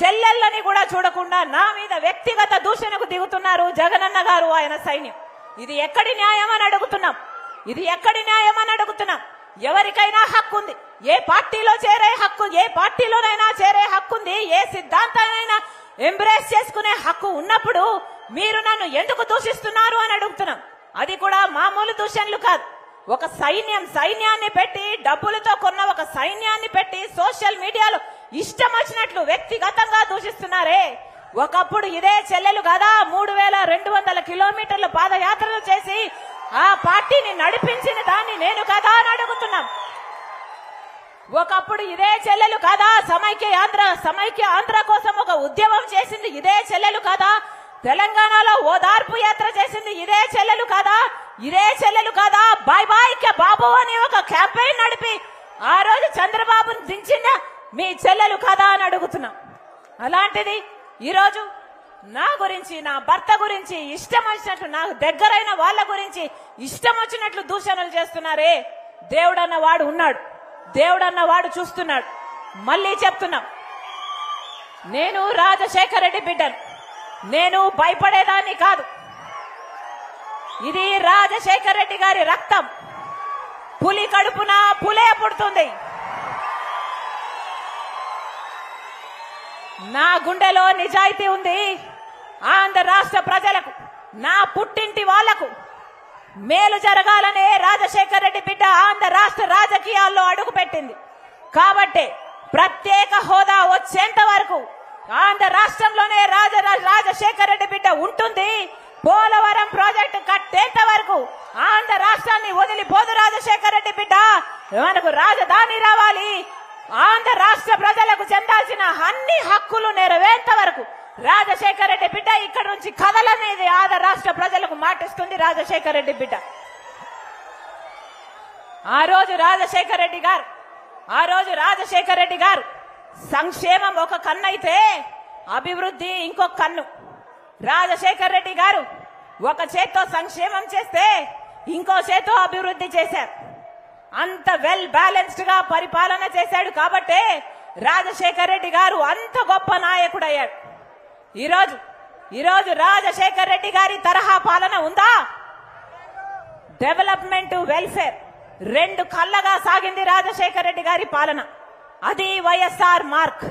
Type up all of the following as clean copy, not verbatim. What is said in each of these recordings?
చెల్లెళ్ళని కూడా చూడకుండా నా మీద వ్యక్తిగత దూషణకు దిగుతున్నారు జగనన్న గారు ఆయన సైన్యం. ఇది ఎక్కడి న్యాయం అని అడుగుతున్నాం. ఇది ఎక్కడి న్యాయం అని అడుగుతున్నాం. ఎవరికైనా హక్కు ఉంది, ఏ పార్టీలో చేరే హక్కు, ఏ పార్టీలోనైనా చేరే హక్కు ఉంది, ఏ సిద్ధాంతానైనా ఎంబ్రేస్ చేసుకునే హక్కు ఉన్నప్పుడు మీరు నన్ను ఎందుకు దూషిస్తున్నారు అని అడుగుతున్నాం. అది కూడా మామూలు దూషణలు కాదు. ఒక సైన్యాన్ని పెట్టి, డబ్బులతో కొన్న ఒక సైన్యాన్ని పెట్టి సోషల్ మీడియాలో ఇష్టం వచ్చినట్లు వ్యక్తిగతంగా దూషిస్తున్నారే. ఒకప్పుడు ఇదే చెల్లెలు కదా 3200 కిలోమీటర్ల పాదయాత్రలు చేసి ఆ పార్టీని నడిపించిన దాన్ని నేను కదా అని అడుగుతున్నాం. ఒకప్పుడు ఇదే చెల్లెలు కదా సమైక్య ఆంధ్ర కోసం ఒక ఉద్యమం చేసింది ఇదే చెల్లెలు కదా, తెలంగాణలో ఓదార్పు యాత్ర చేసింది ఇదే చెల్లెలు కదా, ఇదే చెల్లెలు కదా బాయ్ బాయ్ కే బాబు అని ఒక క్యాంపెయిన్ నడిపి ఆ రోజు చంద్రబాబును దించిన మీ చెల్లెలు కదా అని అడుగుతున్నాం. అలాంటిది ఈరోజు నా గురించి, నా భర్త గురించి ఇష్టం వచ్చినట్లు, నాకు దగ్గరైన వాళ్ళ గురించి ఇష్టం వచ్చినట్లు దూషణలు చేస్తున్నారే. దేవుడన్న వాడు ఉన్నాడు, దేవుడన్న వాడు చూస్తున్నాడు. మళ్ళీ చెప్తున్నాం, నేను రాజశేఖర రెడ్డి బిడ్డను, నేను భయపడేదాన్ని కాదు. ఇది రాజశేఖర రెడ్డి గారి రక్తం. పులి కడుపున పులే పుడుతుంది. నా గుండెలో నిజాయితీ ఉంది. ఆంధ్ర రాష్ట్ర ప్రజలకు, నా పుట్టింటి వాళ్లకు మేలు జరగాలనే రాజశేఖర రెడ్డి బిడ్డ ఆంధ్ర రాష్ట్ర రాజకీయాల్లో అడుగుపెట్టింది. కాబట్టి ప్రత్యేక హోదా వచ్చేంత వరకు ఆంధ్ర రాష్ట్రంలోనే రాజశేఖర రెడ్డి బిడ్డ ఉంటుంది. పోలవరం ప్రాజెక్టు కట్టేంత వరకు ఆంధ్ర రాష్ట్రాన్ని వదిలిపోదు రాజశేఖర రెడ్డి బిడ్డ. మనకు రాజధాని రావాలి. ఆంధ్ర రాష్ట్ర ప్రజలకు చెందాల్సిన అన్ని హక్కులు నెరవేర్త వరకు రాజశేఖర రెడ్డి బిడ్డ ఇక్కడ నుంచి కదలనేది ఆంధ్ర రాష్ట్ర ప్రజలకు మాటిస్తుంది రాజశేఖర రెడ్డి బిడ్డ. ఆ రోజు రాజశేఖర రెడ్డి గారు సంక్షేమం ఒక కన్ను అయితే అభివృద్ధి ఇంకొక కన్ను. రాజశేఖర రెడ్డి గారు ఒక చేత్తో సంక్షేమం చేస్తే ఇంకో చేత్తో అభివృద్ధి చేశారు. అంత వెల్ బ్యాలెన్స్డ్ గా పరిపాలన చేశాడు కాబట్టి రాజశేఖర రెడ్డి గారు అంత గొప్ప నాయకుడు అయ్యాడు. ఈరోజు రాజశేఖర రెడ్డి గారి తరహా పాలన ఉందా? డెవలప్మెంట్, వెల్ఫేర్ రెండు కళ్ళగా సాగింది రాజశేఖర రెడ్డి గారి పాలన. అది వైఎస్ఆర్ మార్క్,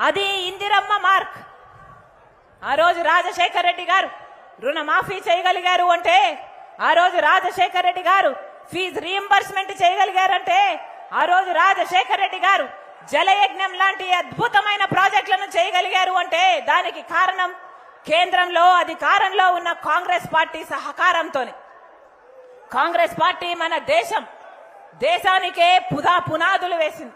అది ఇందిరమ్మ మార్క్. ఆ రోజు రాజశేఖర రెడ్డి గారు రుణమాఫీ చేయగలిగారు అంటే, ఆ రోజు రాజశేఖర రెడ్డి గారు ఫీజు రీఎంబర్స్మెంట్ చేయగలిగారంటే, ఆ రోజు రాజశేఖర రెడ్డి గారు జలయజ్ఞం లాంటి అద్భుతమైన ప్రాజెక్టులను చేయగలిగారు అంటే దానికి కారణం కేంద్రంలో అధికారంలో ఉన్న కాంగ్రెస్ పార్టీ సహకారంతోనే. కాంగ్రెస్ పార్టీ మన దేశానికే పునాదులు వేసింది.